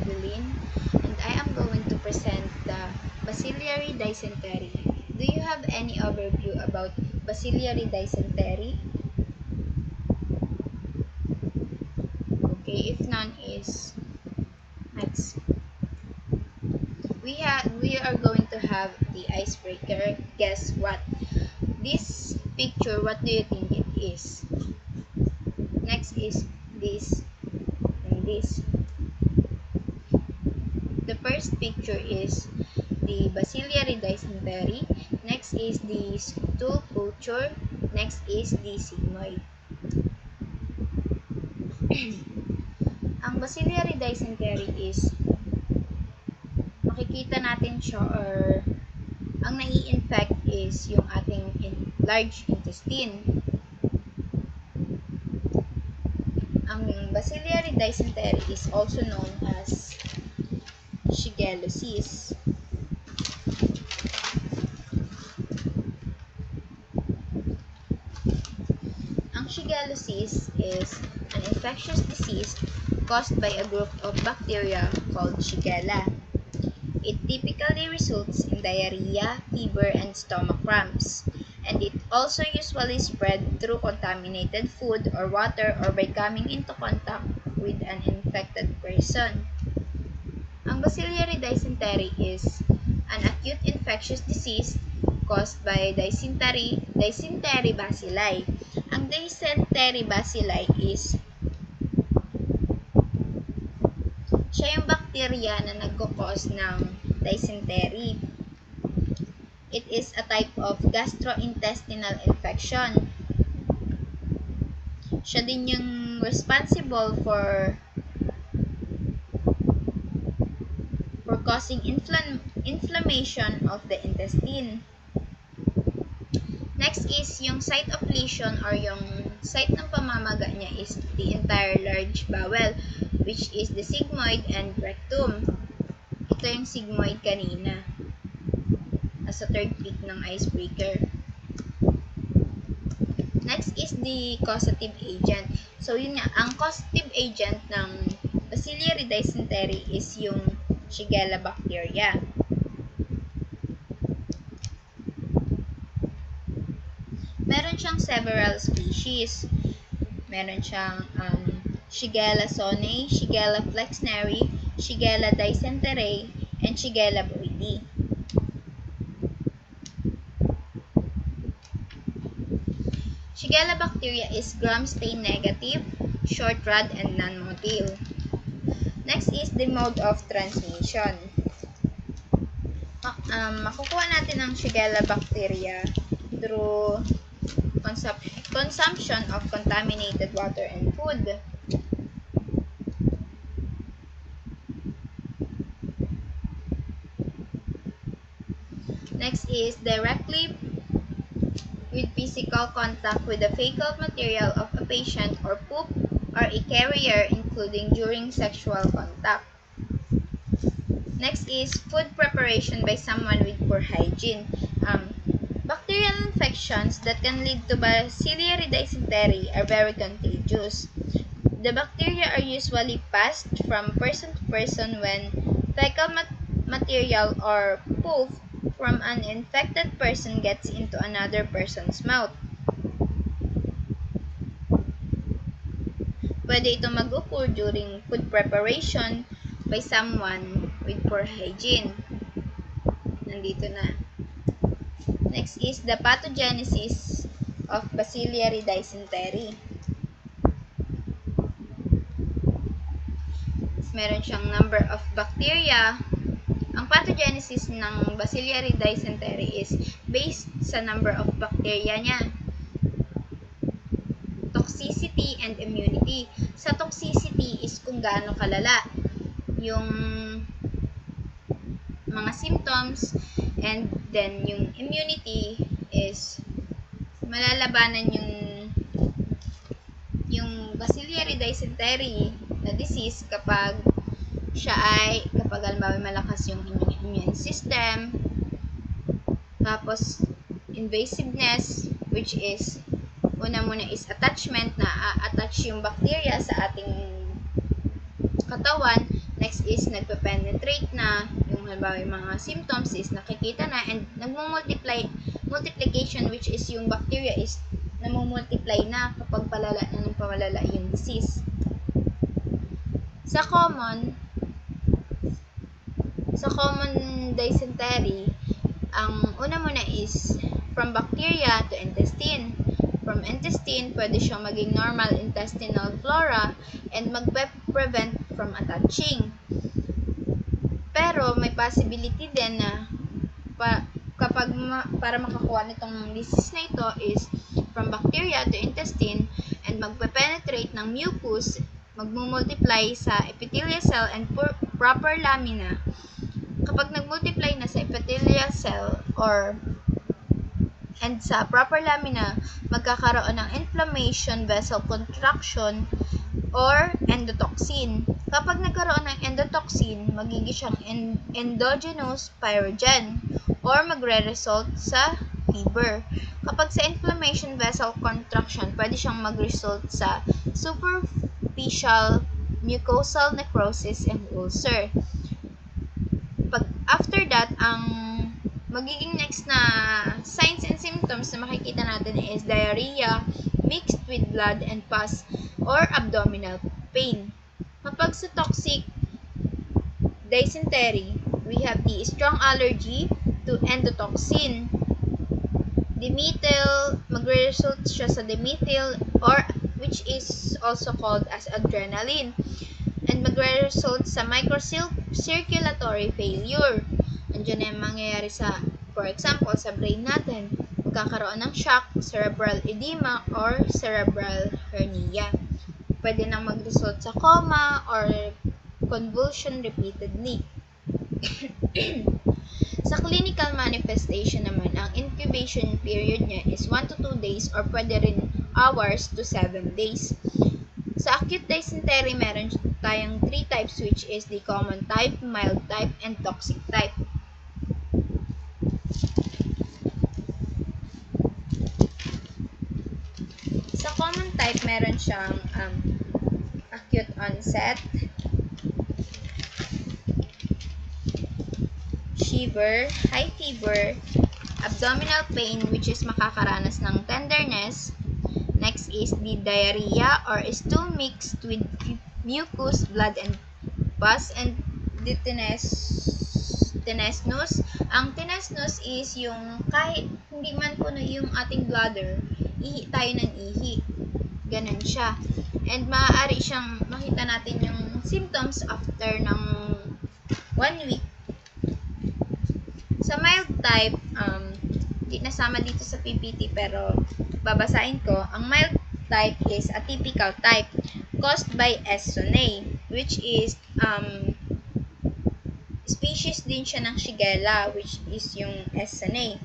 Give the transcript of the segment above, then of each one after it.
Madeline, and I am going to present the bacillary dysentery. Do you have any overview about bacillary dysentery? Okay, if none is next. We are going to have the icebreaker. Guess what? This picture, what do you think it is? Next is this and this. The first picture is the bacillary dysentery. Next is the stool culture. Next is the sigmoid. Ang bacillary dysentery is makikita natin siya or ang nai-infect is yung ating large intestine. Ang bacillary dysentery is also known as shigellosis. Ang shigellosis is an infectious disease caused by a group of bacteria called Shigella. It typically results in diarrhea, fever, and stomach cramps, and it also usually spread through contaminated food or water or by coming into contact with an infected person. Ang bacillary dysentery is an acute infectious disease caused by dysentery bacilli. Ang dysentery bacilli is siya yung bacteria na nagko-cause ng dysentery. It is a type of gastrointestinal infection. Siya din yung responsible for causing inflammation of the intestine. Next is yung site of lesion or yung site ng pamamaga niya is the entire large bowel, which is the sigmoid and rectum. Ito yung sigmoid kanina as a third peak ng icebreaker. Next is the causative agent. So yun nga, ang causative agent ng bacillary dysentery is yung Shigella bacteria. Meron siyang several species. Meron siyang Shigella sonnei, Shigella flexneri, Shigella dysenteriae, and Shigella boydii. Shigella bacteria is gram-stain negative, short rod, and non-motile. Next is the mode of transmission. Makukuha natin ang Shigella bacteria through consumption of contaminated water and food. Next is directly with physical contact with the fecal material of a patient or poop or a carrier, including during sexual contact. Next is food preparation by someone with poor hygiene. Bacterial infections that can lead to bacillary dysentery are very contagious. The bacteria are usually passed from person to person when fecal material or poop from an infected person gets into another person's mouth. Pwede ito mag-occur during food preparation by someone with poor hygiene. Nandito na. Next is the pathogenesis of bacillary dysentery. Meron siyang number of bacteria. Ang pathogenesis ng bacillary dysentery is based sa number of bacteria niya. Toxicity and immunity. Sa toxicity is kung gaano kalala yung mga symptoms, and then yung immunity is malalabanan yung bacillary dysentery na disease kapag halimbawa malakas yung immune system. Tapos invasiveness, which is una muna is attachment, na attach yung bacteria sa ating katawan. Next is nagpe-penetrate na. Yung halimbawa yung mga symptoms is nakikita na and multiplication, which is yung bacteria is namumultiply na kapag palala na ng pawalala yung disease. Sa common dysentery, ang una muna is from bacteria to intestine. From intestine, pwede siyang maging normal intestinal flora and magpe-prevent from attaching. Pero may possibility din na para makakuha nitong disease na ito is from bacteria to intestine and magpe-penetrate ng mucus, magmumultiply sa epithelial cell and proper lamina. Kapag nagmultiply na sa epithelial cell and sa proper lamina, magkakaroon ng inflammation, vessel contraction, or endotoxin. Kapag nagkaroon ng endotoxin, magiging siyang endogenous pyrogen or magre-result sa fever. Kapag sa inflammation, vessel contraction, pwede siyang mag-result sa superficial mucosal necrosis and ulcer. After that, ang magiging next na signs and symptoms na makikita natin is diarrhea mixed with blood and pus or abdominal pain. Kapag sa toxic dysentery, we have the strong allergy to endotoxin. Dimethyl, magre-result siya sa dimethyl or which is also called as adrenaline. And magre-result sa microcirculatory failure. Andiyan na yung mangyayari for example, sa brain natin, magkakaroon ng shock, cerebral edema, or cerebral hernia. Pwede nang mag-result sa coma or convulsion repeatedly. Sa clinical manifestation naman, ang incubation period niya is 1 to 2 days or pwede rin hours to 7 days. Sa acute dysentery, meron tayong 3 types which is the common type, mild type, and toxic type. Sa common type, meron siyang acute onset, shiver, high fever, abdominal pain which is makakaranas ng tenderness. Next is the diarrhea or stool mixed with mucus, blood, and pus, and the tenesmus. Ang tenesmus is yung kahit hindi man puno yung ating bladder, ihi tayo ng ihi. Ganon siya. And maaari siyang makita natin yung symptoms after ng 1 week. Sa mild type, hindi nasama dito sa PPT pero babasahin ko. Ang mild type is atypical type caused by S. sonei, which is species din siya ng Shigella, which is yung S. sonei.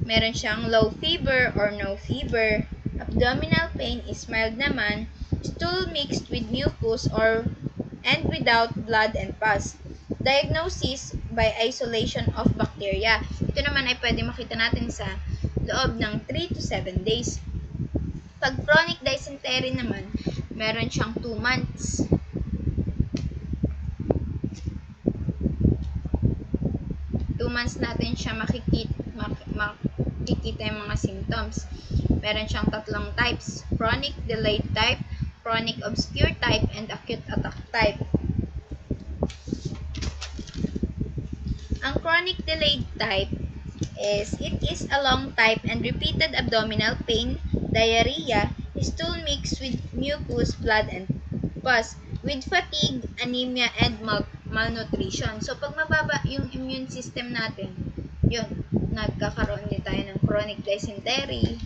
Meron siyang low fever or no fever. Abdominal pain is mild naman. Stool mixed with mucus and without blood and pus. Diagnosis by isolation of bacteria. Ito naman ay pwede makita natin sa loob ng 3 to 7 days. Pag chronic dysentery naman, meron siyang 2 months. 2 months natin siya makikita yung mga symptoms. Meron siyang 3 types: chronic delayed type, chronic obscure type, and acute attack type. Ang chronic delayed type is it is a long type and repeated abdominal pain, diarrhea, stool mixed with mucus, blood, and pus, with fatigue, anemia, and malnutrition. So, pag mababa yung immune system natin, yun, nagkakaroon din tayo ng chronic dysentery,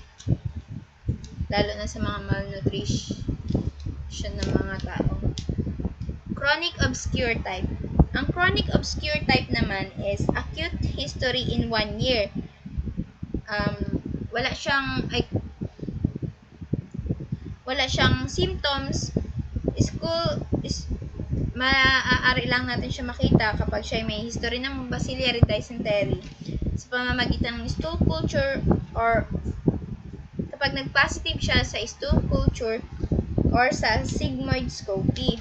lalo na sa mga malnutrition ng mga tao. Chronic obscure type. Ang chronic obscure type naman is acute history in 1 year. Wala siyang symptoms. Maaari lang natin siya makita kapag siya may history ng bacillary dysentery sa pamamagitan ng stool culture or kapag nag-positive siya sa stool culture or sa sigmoidoscopy.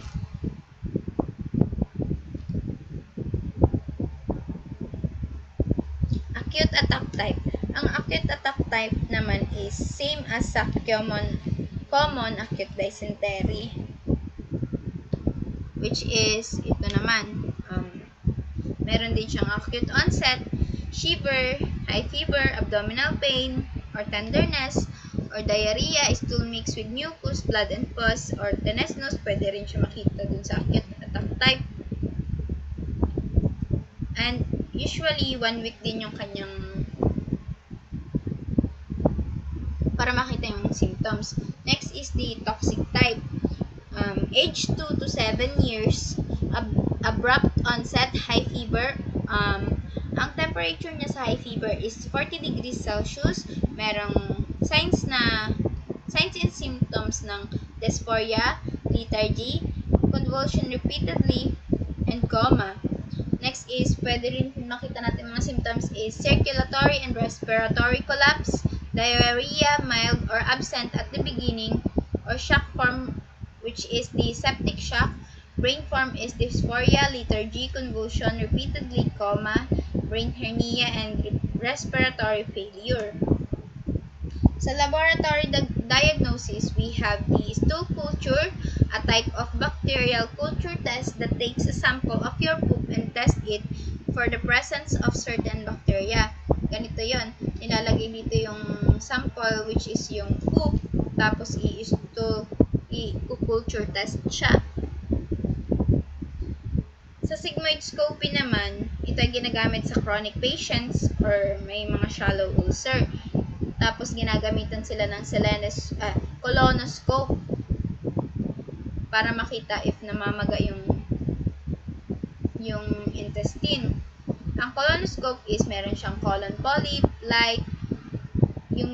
Acute attack type. Ang acute attack type naman is same as sa common acute dysentery, which is ito naman. Meron din siyang acute onset, shiver, high fever, abdominal pain, or tenderness, or diarrhea, stool mixed with mucus, blood and pus, or tenesmus. Pwede rin siya makita dun sa acute attack type. And usually, 1 week din yung kanyang para makita yung symptoms. Next is the toxic type. Age 2 to 7 years, abrupt onset, high fever. Ang temperature niya sa high fever is 40 degrees Celsius. Merong signs and symptoms ng dysphoria, lethargy, convulsion repeatedly, and coma. Next is, pwede rin makita natin mga symptoms is circulatory and respiratory collapse, diarrhea, mild or absent at the beginning, or shock form, which is the septic shock. Brain form is dysphoria, lethargy, convulsion, repeatedly, coma, brain hernia, and respiratory failure. Sa laboratory diagnosis, we have the stool culture, a type of bacterial culture test that takes a sample of your poop and test it for the presence of certain bacteria. Ganito yon. Nilalagay dito yung sample, which is yung poop, tapos i-culture test siya. Sa sigmoidoscopy naman, ito ay ginagamit sa chronic patients or may mga shallow ulcer. Tapos ginagamitan sila ng colonoscope para makita if namamaga yung intestine. Ang colonoscope is meron siyang colon polyp, light. Yung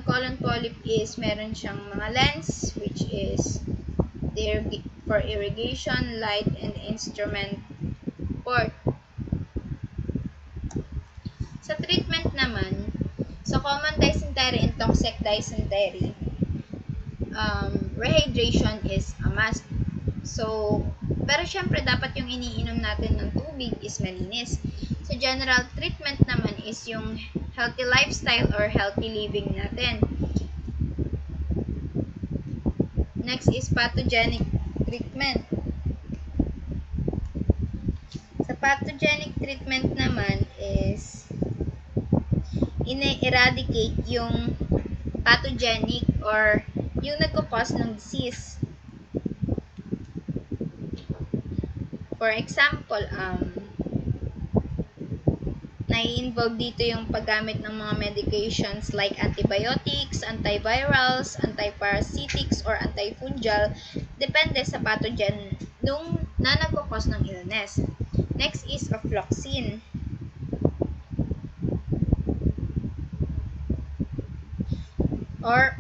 colon polyp is meron siyang mga lens, which is for irrigation, light, and instrument port. Sa treatment naman, sa common dysentery and toxic dysentery, rehydration is a must. Pero syempre, dapat yung iniinom natin ng tubig is malinis. So, general treatment naman is yung healthy lifestyle or healthy living natin. Next is pathogenic treatment. Sa pathogenic treatment naman is ine-eradicate yung pathogenic or yung nagko-cause ng disease. For example, nai-involve dito yung paggamit ng mga medications like antibiotics, antivirals, antiparasitics, or antifungal, depende sa pathogen na nagko-cause ng illness. Next is ofloxacin. Or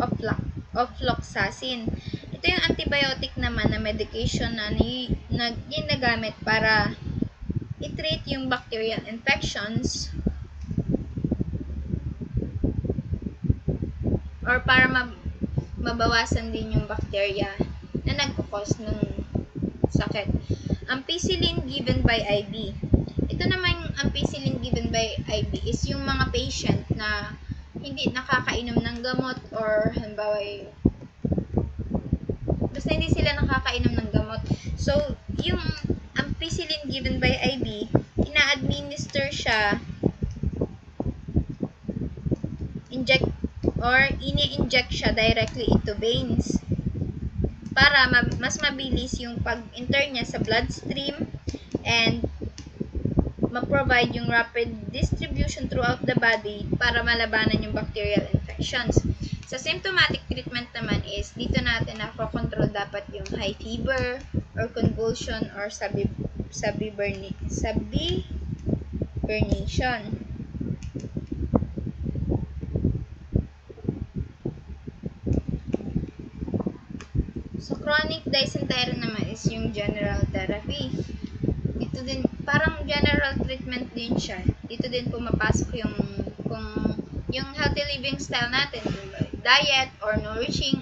ofloxacin. Ito yung antibiotic naman na medication na ginagamit para i-treat yung bacterial infections or para mabawasan din yung bacteria na nagko-cause ng sakit. Ampicillin given by IV. Ito naman, ampicillin given by IV is yung mga patient na hindi nakakainom ng gamot or halimbawa basta hindi sila nakakainom ng gamot. So, yung ampicillin given by IV, ina-administer siya ini-inject siya directly into veins para mas mabilis yung pag-enter niya sa bloodstream and ma-provide yung rapid distribution throughout the body para malabanan yung bacterial infections. Sa symptomatic treatment naman is dito natin nakokontrol dapat yung high fever or convulsion or subhibernation. So chronic dysentery naman is yung general therapy. Dito din, parang general treatment din siya. Dito din pumapasok yung healthy living style natin, yung diet or nourishing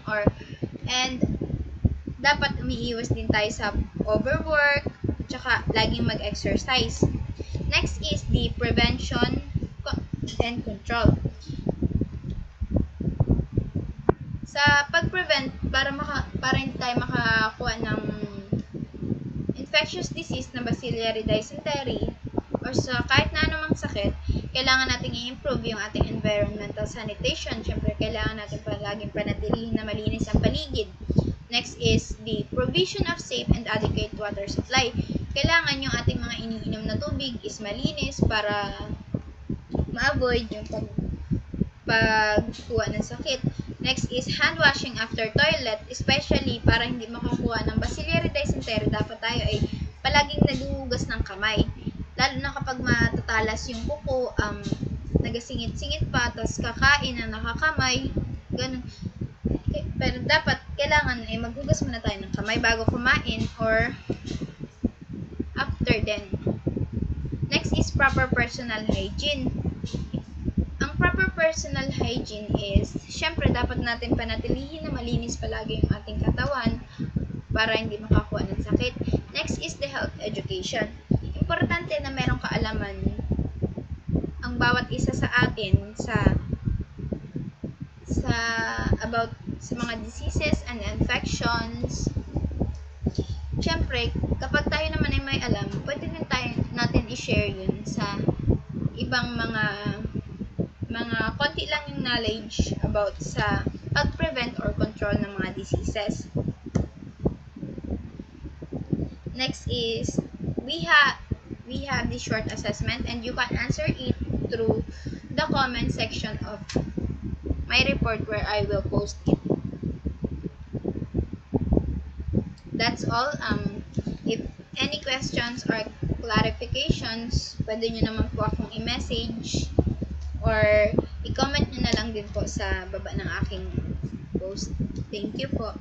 and dapat umiiwas din tayo sa overwork, tsaka laging mag-exercise. Next is the prevention, and control. Sa pag-prevent, para hindi tayo makakuha ng infectious disease na bacillary dysentery or sa kahit na anumang sakit, kailangan natin i-improve yung ating environmental sanitation. Siyempre, kailangan natin palaging panatilihin na malinis ang paligid. Next is the provision of safe and adequate water supply. Kailangan yung ating mga iniinom na tubig is malinis para ma-avoid yung pagkuha ng sakit. Next is hand washing after toilet, especially para hindi makakuha ng bacillary dysentery, dapat tayo ay palaging naghuhugas ng kamay. Lalo na kapag matatalas yung kuko, nagasingit-singit pa, tas kakain na nakakamay, ganun. Pero dapat, kailangan ay maghugas muna tayo ng kamay bago kumain or after then. Next is proper personal hygiene. Ang proper personal hygiene is, syempre dapat natin panatilihin na malinis palagi yung ating katawan para hindi makakuha ng sakit. Next is the health education. Importante na merong kaalaman ang bawat isa sa atin about sa mga diseases and infections. Syempre, kapag tayo naman ay may alam, pwede din natin i-share yun sa ibang mga konti lang yung knowledge about sa pag-prevent or control ng mga diseases. Next is, we have the short assessment and you can answer it through the comment section of my report where I will post it. That's all. If any questions or clarifications, pwede nyo naman po akong i-message or i-comment nyo na lang din po sa baba ng aking post. Thank you po.